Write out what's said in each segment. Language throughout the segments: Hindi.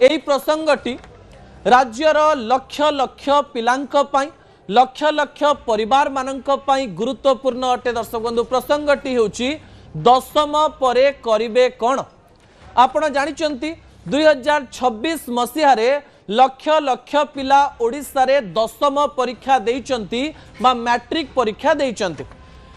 एई प्रसंगटी राज्यर लक्ष लक्ष पिलांक पई लक्ष लक्ष परिवार मानक पई गुरुत्वपूर्ण अटे। दर्शक बंधु प्रसंगटी होची दशम परे करिवे कोन। आपण जानिचंती 2026 मसीह रे लक्ष लक्ष पिला ओडिसा रे दशम परीक्षा देइचंती बा मैट्रिक परीक्षा देइचंती।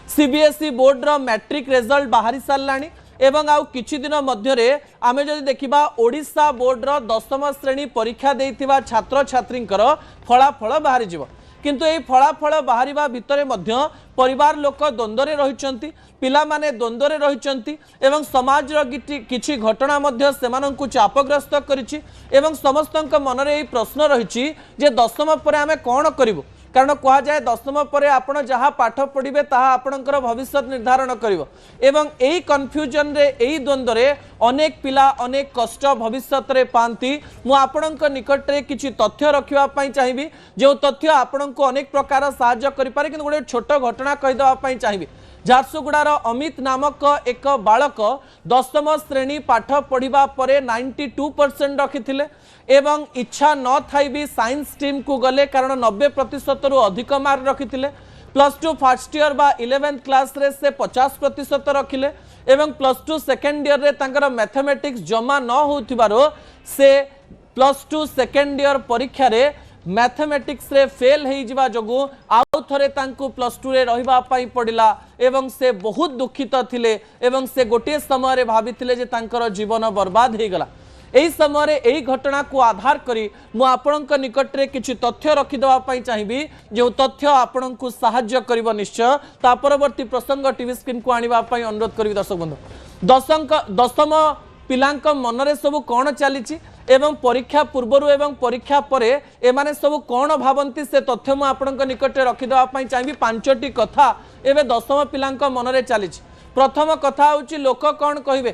सीबीएसई बोर्ड रो मैट्रिक रिजल्ट बाहरी सारलानी एवं आउ किछि दिन मध्यरे आमे जदि देखिबा ओडिशा बोर्ड रो दशम श्रेणी परीक्षा देइथिबा छात्र छात्रींकर फलाफल बाहरी जिवो। किंतु एई फलाफल बाहरिबा भितरे मध्य परिवार लोक द्वंद्वरे रहिचंती, पिला माने द्वंद्वरे रहिचंती एवं समाज रो किछि घटना मध्य सेमानंकु चापग्रस्त करिछि एवं समस्तंक मनरे एई प्रश्न रहिछि जे दशम परे आमे कोन करिवो। कारण कह जाए दशम पर आपण जहाँ पाठ पढ़े ताहा आपणकर भविष्य निर्धारण करिवो एवं एई कन्फ्यूजन रे एई द्वंद्व रे अनेक पिला अनेक कष्ट भविष्य रे पांती। मु आपणक निकट रे किछि तथ्य रखिबा पई चाहिबी जो तथ्य आपणको अनेक प्रकार सहाय्य करि पारे। किंतु गोटे छोट घटना कहि देबा पई चाहिबी। झारसुगुड़ार अमित नामक एक बालक दशम श्रेणी पाठ पढ़िबा परे 92% रखिथिले एवं इच्छा न थाई भी साइंस स्ट्रीम को गले कारण 90% रु अधिक मार्क रखिथिले। प्लस टू फर्स्ट ईयर बा 11th क्लास रे से 50% रखिले एवं प्लस टू सेकेंड ईयर रे तांकर मैथमेटिक्स जमा न होथिबारो से प्लस टू सेकेंड ईयर परीक्षा रे मैथमेटिक्स रे फेल हो जिबा जोगु आउ थरे तांकु प्लस टू रे रहिबा पाई पड़िला एवं से बहुत दुखित थिले एवं से गोटे समय रे भाबिथिले जे तांकर जीवन बर्बाद हो गला। एही समय रे एही घटना को आधार करी मु आपणक निकट रे किछि तथ्य रखि देबा पाई चाहिबी जो तथ्य आपणकु सहाय्य करिवो निश्चय। ता परवर्ती प्रसंग टीवी स्क्रीन को आनिबा पाई अनुरोध करिवि। दर्शक बंधु दशम पिलांक मनरे सब कौन चली एवं परीक्षा पूर्वर एवं परीक्षा परे एमाने सब कौन भावंती से तथ्य मु आपणक निकट रखिदेवाई चाहिए। पांचटी कथा एवं दशम पिलांक मनरे चली। प्रथम कथा हूँ लोक कौन कहे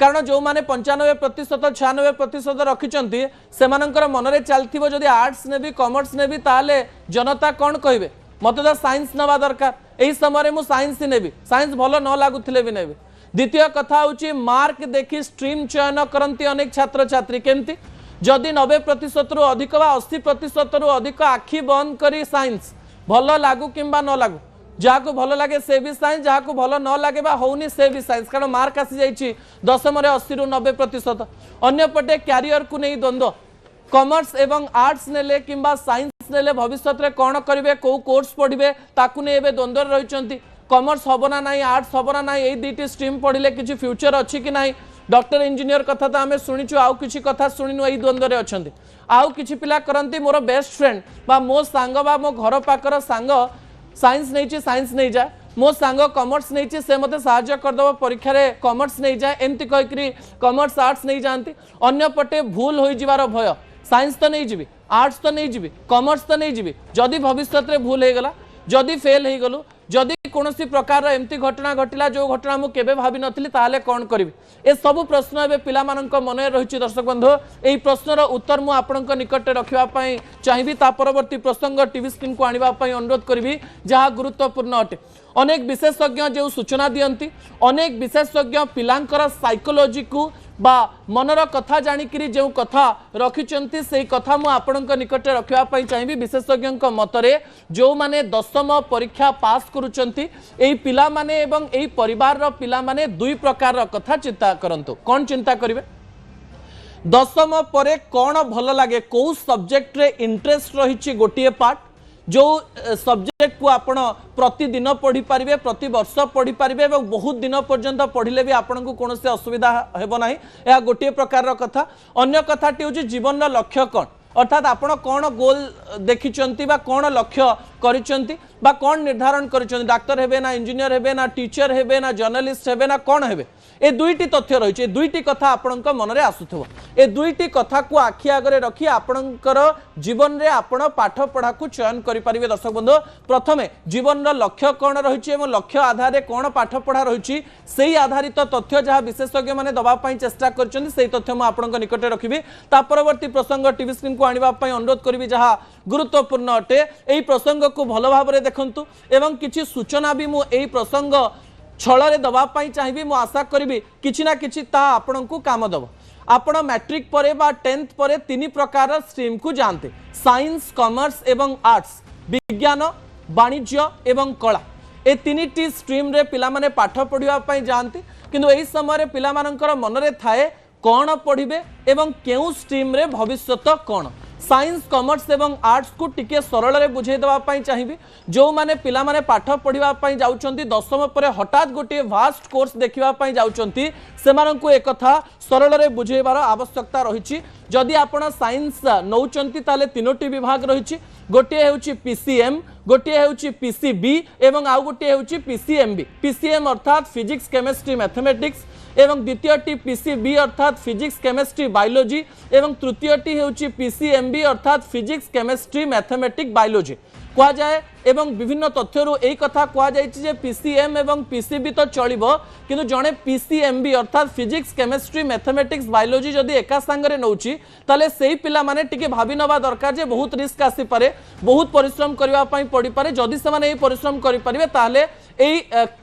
कारण जो माने 95% 96% रखिंट से मनरे चलती जदि आर्ट्स नेबी कॉमर्स नेबी ताले जनता कौन कहे मत तो साइंस नवा दरकार यही समय मुझे साइंस ही नेबी साइंस भल न लगुले भी नेबी। द्वितीय कथा हूँ मार्क देखी स्ट्रीम चयन करती अनेक छात्र छात्री केमती जदि 90% रु अधिक 80% रु अधिक आखि बंद करी साइंस भल लागू किंबा न लागू जहाँ को भल लगे से भी साइंस जहाँ को भल न लगे होनी से भी साइंस कारण मार्क आसी जाइए दशम 80 रु 90%। अन्यपटे क्यारियर को नहीं द्वंद्व कॉमर्स एवं आर्ट्स नेले किंबा साइंस नेले भविष्य में कौन करेंगे कौ कोर्स पढ़े ताकू नहीं एवं द्वंद्व रही। कॉमर्स हम ना ना आर्ट्स हम ना ना यही दुईटी स्ट्रीम पढ़ले किसी फ्यूचर अच्छी कि ना डॉक्टर इंजीनियर कथा तो आम शुणीचु आउ किसी कथा शुणीनु यही द्वंद्व में अच्छा आउ किसी पिला करती मोर बेस्ट फ्रेंड बा मो सांग बा मो घर पाकर सांग साइंस नहीं साइंस नहीं जाए मो सांग कॉमर्स नहीं से मत साहाय्य करदेव परीक्षा रे कॉमर्स नहीं जाए एमती कहीकि कॉमर्स आर्ट्स नहीं जाती। अन्यपटे भूल हो जिबार भय साइंस तो नहीं जीवी आर्ट्स तो नहीं जीवी कॉमर्स तो नहीं जीवी जदि भविष्य में भूल हो गला जदि फेल हो गलु जदि कौन प्रकार एमती घटना घटिला जो घटना मुझे केवे भावी नथिली ताले कौन करी ए सब प्रश्न एवं पिला मन रही। दर्शक बंधु यही प्रश्नर उत्तर मु आपणक निकट रखापी चाहिए। ता परवर्ती प्रसंग टीवी स्क्रीन को आने अनुरोध करी जहाँ गुरुत्वपूर्ण अटे। अनेक विशेषज्ञ जो सूचना दियंती अनेक विशेषज्ञ पिलांकर साइकोलॉजी को बा मनर कथा जानिकी जो कथा रखिंट से कथा मु आपणक निकट रखापी चाहिए। विशेषज्ञ मतरे जो माने दशम परीक्षा पास करुचंती एई पिला माने एवं एई परिवार रो पिला माने दुई प्रकार कथा चिंता करंतु। कौन चिंता करिवे दशम परे कौन भल लगे कौ सब्जेक्ट रे इंटरेस्ट रही गोटे पार्ट जो सब्जेक्ट को आपण प्रतिदिन पढ़ी पारे प्रति वर्ष पढ़ी पारे बहुत दिन पर्यंत पढ़ले भी आपन को कौन से असुविधा हेबो नाही। यह गोटे प्रकार कथा। अन्य कथाटी हूँ जीवन लक्ष्य कौन अर्थात आपण कौन गोल देखिंट कौन लक्ष्य करिसेंती बा कौन निर्धारण करिसेंती डाक्तर हेबे ना इंजीनियर हेबे ना टीचर हेबे ना जर्नलिस्ट हेबे ना कौन हेबे ए दुईटी तथ्य रही है दुईटी कथा आपणक मनरे आसुथबो। ए दुईटी कथा को आखि आगरे रखी आपणकर जीवन रे आपण पाठ पढ़ा को चयन करि परिबे। दर्शक बंधु प्रथमे जीवन लक्ष्य कौन रही एवं लक्ष्य आधार रे कौन पाठ पढ़ा रही से आधारित तथ्य जहाँ विशेषज्ञ मैंने दबा चेष्टा कर तथ्य मुझे आपणक निकट रखी। ता परवर्ती प्रसंग टीवी स्क्रीन को आने अनुरोध करी जहाँ गुरुत्वपूर्ण अटे। यही प्रसंग को भल भाव में देखु एवं किसी सूचना भी मुझे प्रसंग छल दवाई चाहिए। मु आशा करी कि ना कि आपण को काम दब। आपण मैट्रिक परे बा 10th परे तीन प्रकार स्ट्रीम को जानते साइंस कॉमर्स एवं आर्ट्स विज्ञान वाणिज्य एवं कला ए तीन टी स्ट्रीम रे पिला माने पाठ पढ़िबा पई जानती किंतु एही समय रे पिला मानकर मन रे थाए कौन पढ़िबे एवं केउ स्ट्रीम रे भविष्यत कौन साइंस कॉमर्स एवं आर्ट्स को टिके सरल रे बुझे देबा पई चाहिबी जो माने पिला माने पाठ पढ़िबा पई जाउचंती दशम परे हठात गोटे वास्ट कोर्स देखिबा पई जाउचंती सेमानंकु एक कथा सरल रे बुझेबार आवश्यकता रहिछि जदि आपण साइंस नौचंती ताले तीनोटी विभाग रहिछि गोटे हेउछि पीसीएम गोटे हेउछि पीसीबी एवं आउ गोटे हेउछि पीसीएमबी पीसीएम अर्थात फिजिक्स केमिस्ट्री मैथमेटिक्स एवं द्वितीयटी पीसीबी अर्थात फिजिक्स केमिस्ट्री बायोलॉजी एवं तृतीयटी हेउछि पीसीएमबी अर्थात फिजिक्स केमिस्ट्री मैथमेटिक्स बायोलॉजी कह जाए एवं विभिन्न तथ्यरु एई कथा कह जायछि जे पीसीएम एवं पीसीबी तो चलिबो किंतु जणे पीसीएमबी अर्थात फिजिक्स केमिस्ट्री मैथमेटिक्स बायोलॉजी जदि एका संगरे नउछि ताले सेही पिला माने टिके भाबी नबा दरकार जे बहुत रिस्क आसी पारे बहुत परिश्रम करबा पई पड़ी पारे जदि से माने एई परिश्रम करि परिबे ताले एई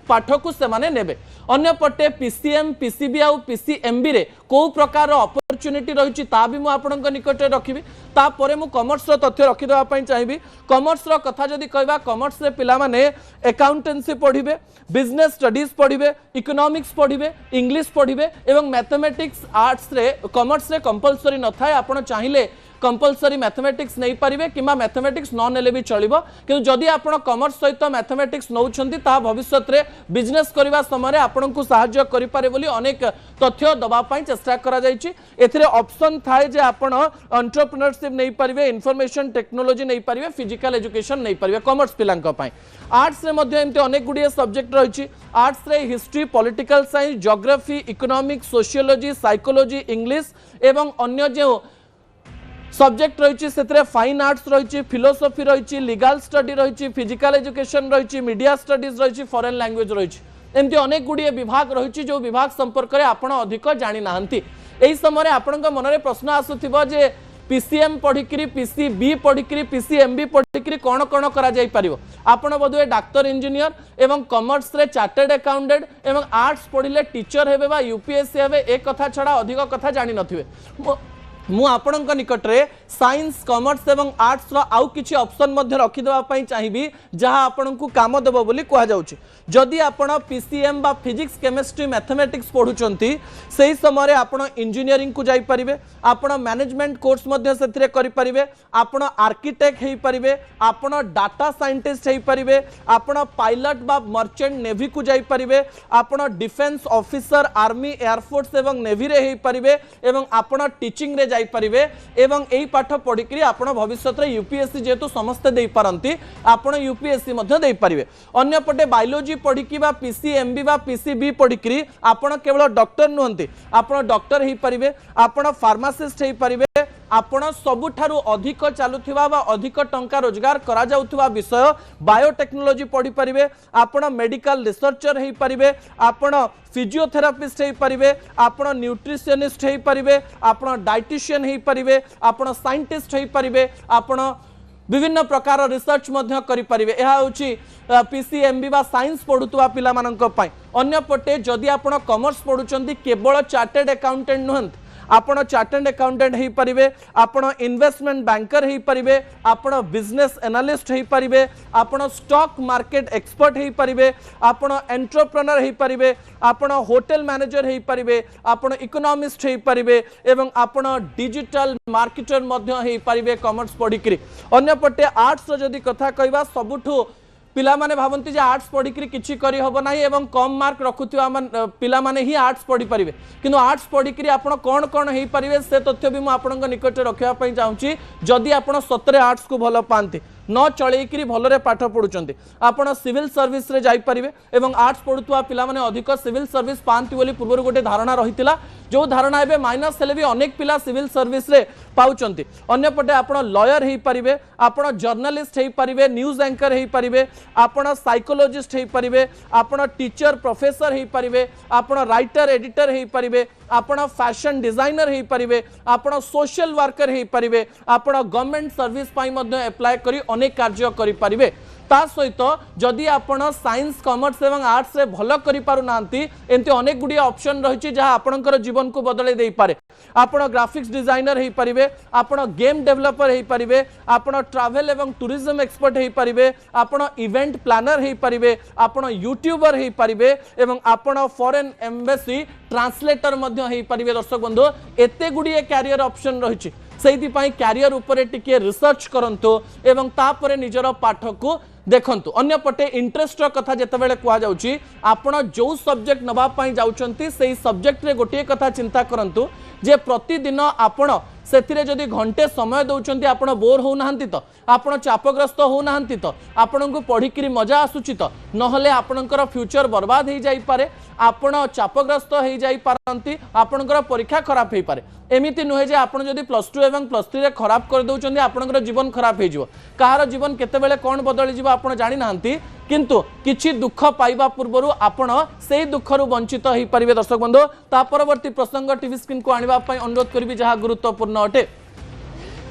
पाठ को से माने नेबे अन्य पटे पीसीएम पीसीबी आ पीसीएमबी रे को प्रकार अपॉर्चुनिटी रहिछि ता भी मु आपनक निकट रखिबी ता परे मु कॉमर्स रो तथ्य रखि देबा पई चाहिबी कॉमर्स रो कथा जदि कहबा कॉमर्स रे पिला माने अकाउंटेंसी पढ़िबे बिजनेस स्टडीज पढ़िबे इकोनॉमिक्स पढ़िबे इंग्लिश पढ़िबे एवं मैथमेटिक्स आर्ट्स रे कॉमर्स रे कंपलसरी न थाए आपण चाहिले कंपलसरी मैथमेटिक्स नहीं पारिबे किमा मैथमेटिक्स न नेले भी चलिबो किंतु जदि आपण कॉमर्स सहित मैथमेटिक्स नौछंती ता भविष्यत रे बिजनेस करबा समय आपन को सहायता करि पारे बोली अनेक तथ्य दबा पई चेष्टा करा जायछि एथिरे ऑप्शन थाए जे आपण एंटरप्रेन्योरशिप नहीं पारिबे इंफॉर्मेशन टेक्नोलॉजी नहीं पारिबे फिजिकल एजुकेशन नहीं पारिबे कॉमर्स पिलांक पई आर्ट्स रे मध्ये एमते अनेक गुडी सब्जेक्ट रहिछि आर्ट्स रे history political science geography economics sociology psychology English एवं अन्य जो सब्जेक्ट रही से फाइन आर्ट्स रही फिलोसफी रही लीगल स्टडी रही फिजिकल एजुकेशन रही मीडिया स्टडीज रही फॉरेन लैंग्वेज रही एमती अनेक गुड़िए विभाग रही जो विभाग संपर्क में आपण अधिक जानी ना यही समय आपण मन में प्रश्न आसुथिबो जे पीसीएम पढ़िकी पीसीबी पढ़िकी पीसीएमबी पढ़िकी कौन कौन करा बोधे डाक्तर इंजीनियर एवं कॉमर्स रे चार्टर्ड अकाउंटेंट एवं आर्ट्स पढ़िले टीचर हेबे बा यूपीएससी हेबे एक कथा छड़ा अधिक कथा जानी नथिबे मु आपणक निकट रे साइंस कॉमर्स एवं आर्ट्स रो आउ किछि ऑप्शन मध्ये रखि देबा पई चाहिबी जहां आपन को काम देबो बोली कहा जाउछि जदि आपण पीसीएम बा फिजिक्स केमिस्ट्री मैथमेटिक्स पढुचंती सेही समय रे आपण इंजीनियरिंग को जाई परिबे आपण मैनेजमेंट कोर्स मध्ये सेथिरे करि परिबे आपण आर्किटेक्ट हेई परिबे आपण डाटा साइंटिस्ट हेई परिबे आपण पायलट बा मर्चेंट नेवी को जाई परिबे आपण डिफेंस ऑफिसर आर्मी एयरफोर्स एवं नेवी रे हेई परिबे एवं आपण टीचिंग रे जाई परिबे एवं एई पाठ पढ़िकरी आपण भविष्यत रे यूपीएससी जेतु समस्त देई पारंती आपण यूपीएससी मध्ये देई परिबे अन्य पटे बायोलॉजी पढ़िकी बा पीसीएमबी बा पीसीबी पढ़िकरी आपण केवल डॉक्टर नुहंती आपण डॉक्टर हेई परिबे आपण फार्मासिस्ट हेई परिबे आपण सबुठारु अधिक चालुथिबा बा अधिक टंका रोजगार करा जाउथिबा विषय बायोटेक्नोलॉजी पढ़ी परिबे आपण मेडिकल रिसर्चर हेई परिबे आपण फिजियोथेरापिस्ट हेई परिबे आपण न्यूट्रिशनिस्ट हेई परिबे आपण डाइटिशियन हेई परिबे आपण साइंटिस्ट हेई परिबे आपण विभिन्न प्रकार रिसर्च मध्य करि परिबे एहा होची पीसीएमबी बा साइंस पढुतुवा पिला माननक पई अन्य पटे जदि आपण कॉमर्स पढुचंती केवल चार्टर्ड अकाउंटेंट नुहंत आपण चार्टर्ड अकाउंटेंट हेई परिबे आपण इन्वेस्टमेंट बैंकर हेई परिबे आपण बिजनेस एनालिस्ट हेई परिबे आपण स्टॉक मार्केट एक्सपर्ट हेई परिबे आपण एंटरप्रेन्योर हेई परिबे आपण होटल मैनेजर हेई परिबे आपण इकोनॉमिस्ट हेई परिबे एवं आपण डिजिटल मार्केटर मध्य हेई परिबे कॉमर्स पढिकरी अन्य पटे आर्ट्स जदि कथा कहबा सबुठु पिला माने भावंती जे आर्ट्स पढ़िकी किछि करि हबो नाही एवं कम मार्क रखुथिबा पिला माने ही आर्ट्स पढ़ी परिबे किंतु आर्ट्स पढ़िकी आपण कोन कोन हेई परिबे से तथ्य भी मु आपनक निकट रखिबा पई चाहूची जदि आपण सतरे आर्ट्स को भलो पांती न चलैकरी भलरे पाठ पढुचंती आपण सिविल सर्विस रे जाई परिबे एवं आर्ट्स पढुतुवा पिला माने अधिक सिविल सर्विस पांती बोली पूर्व गोटे धारणा रहितिला जो धारणा एबे माइनस हेले भी अनेक पिला सिविल सर्विस रे पाउचंती अन्य पटे आपण लॉयर हेई परिबे आपण जर्नलिस्ट हेई परिबे न्यूज एंकर हेई परिबे आपण साइकोलॉजिस्ट हेई परिबे आपण टीचर प्रोफेसर हेई परिबे आपण राइटर एडिटर हेई परिबे आपण फैशन डिजाइनर हेई परिबे आपण सोशल वर्कर हेई परिबे आपण गवर्नमेंट सर्विस पाई मध्ये अप्लाई करी अनेक कार्य करि परिबे ता सहित जदि आपण साइंस कॉमर्स एवं आर्ट्स रे भलो करि पारु नांती एंती अनेक गुडी ऑप्शन रहिछि जहा आपनकर जीवन को बदले देई पारे आपण ग्राफिक्स डिजाइनर हो पारे, आपण गेम डेवलपर हो पारे, आपण ट्रैवल एवं टूरिज्म एक्सपर्ट हो पारे, आपण इवेंट प्लानर हो पारे, आपण यूट्यूबर हो पारे एवं आपण फॉरेन एम्बेसी ट्रांसलेटर हो पारे। दर्शक बंधु एते गुड़िए कैरियर ऑप्शन रही से कैरियर उपरे टिके रिसर्च करंतु एवं तापरे निजर पाठ को देखंतु। अन्य पटे इंटरेस्ट कथा जेतेबेले कुआ जाउची आपण जो सब्जेक्ट नबा पई जाउचंती सेही सब्जेक्ट रे गोटिए कथा चिंता करंतु जे प्रतिदिन आपण सेथिरे जदि घंटे समय दउचंती आपण बोर हो नाहंती तो आपण चापग्रस्त हो नाहंती तो आपण को पढ़िकी मजा आसुची तो नहले आपणकर फ्यूचर बर्बाद हो जाई पारे, आपण चापग्रस्त हो जाई पारंती, आपणकर परीक्षा खराब हो पारे। एमिति नुहे जे आपण जदि +2 एवं +3 रे खराब कर दउचंती आपणकर जीवन खराब हो जिवो। कहार जीवन केतेबेले कोन बदली जिवो आपण जानि नाहंती, किंतु किछि दुख पाइबा पूर्वरु आपण सेही दुखरु वंचित हो पारिबे। दर्शक बंधु ता परवर्ती प्रसंग टीवी स्क्रीन को आनिबा पई अनुरोध करबी जहा गुरुत्वपूर्ण अटे।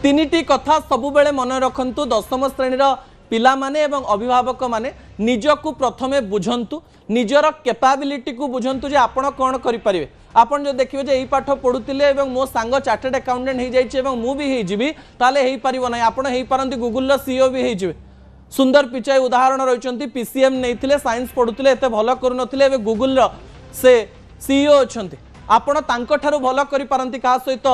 तीनिटी कथा सबु बेले मन रखंतु। दशम श्रेणीर पिला माने एवं अभिभावक माने निजकु प्रथमे बुझंतु, निजर कैपेबिलिटी को बुझंतु जे आपण कोन करि परिबे। आपण जो देखिबे जे एई पाठ पढुतिले एवं मो सांग चार्टर्ड अकाउंटेंट हे जाइछे एवं मु भी हे जिवि ताले हेई परिबो नै, आपण हेई पारंती गूगल रो सीईओ भी हे जिवे। सुंदर पिचाई उदाहरण रहिचंती, पीसीएम नैथिले साइंस पढुतिले एते भलो करू नथिले, एबे गूगल रो से सीईओ अछंती। आपण तांको ठारू भलो करि पारंती, का सहित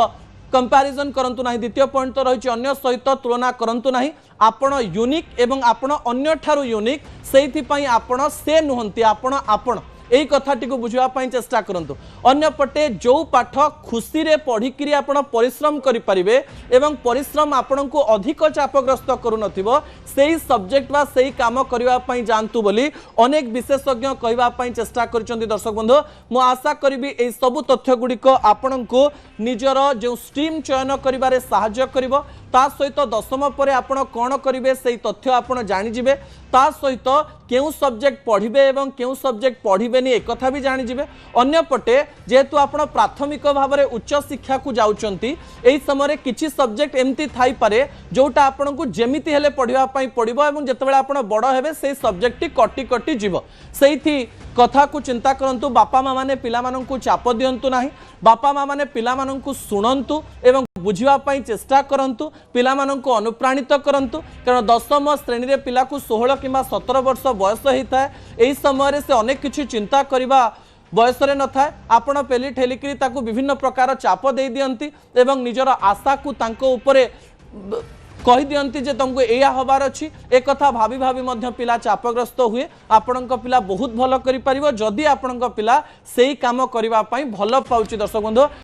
कंपैरिजन करंतु नाही। द्वितीय पॉइंट तो रहिछि अन्य सहित तुलना करंतु नाही। आपण यूनिक एवं आपण अन्य ठारू यूनिक, सेइथि पई आपण से नुहंती, आपण एई कथाटी को बुझिबा पई चेष्टा करंतु। अन्य पटे जो पाठ खुशी रे पढ़ी किरी आपण परिश्रम करि परिबे एवं परिश्रम आपण को अधिक चापग्रस्त करू नथिबो, सेही सब्जेक्ट बा सेही काम करिबा पई जानतु बोली अनेक विशेषज्ञ कहिबा पई चेष्टा करचंती। दर्शक बंधु मु आशा करिबी एई सब तथ्य गुडी को आपण को निजर जो स्ट्रीम चयन करिबारे सहायता करिवो। ता सहित दशम परे आपण कोन करिवे सेही तथ्य आपण जानि जिवे, ता सहित केउ सब्जेक्ट पढ़िबे एवं केउ सब्जेक्ट पढ़िबेनी एक कथा भी जानि जिवे। अन्य पटे जेहेतु आपण प्राथमिक भाव में उच्च शिक्षा को जाउचंती, एई समय किछि सब्जेक्ट एमती थाई पारे जोटा आपण को जेमिति हेले पढ़िबा पई पड़िबो एवं जेतेबेले आपण बड़ हेबे सेही सब्जेक्ट कटि कटि जिवो। सेहिथि कथा को चिंता करंतु। बापा माँ माने पिला माननकु चाप दियंतु नाही, बापा माँ माने पिला माननकु सुनंतु एवं बुझिबा पई चेष्टा करंतु, पिला माननकु अनुप्राणित करंतु। कारण दशम श्रेणी रे पिला को 16 किंबा 17 वर्ष बयस होता है। समय से अनेक किछि चिंता करिबा बयस रे न थाए। आपण पेली ठेलिकरी ताकू विभिन्न प्रकार चाप दे दियंती एवं निजर आशा को तांको उपरे कहि दियंती जे तुमको एया हबार अछि। एक कथा भाभी भाभी मध्य पिला चापग्रस्त हुए। आपणक पिला बहुत भलो करि परिबो जदि आपणक पिला सेही काम करिबा पई भलो पाउची। दर्शक बंधु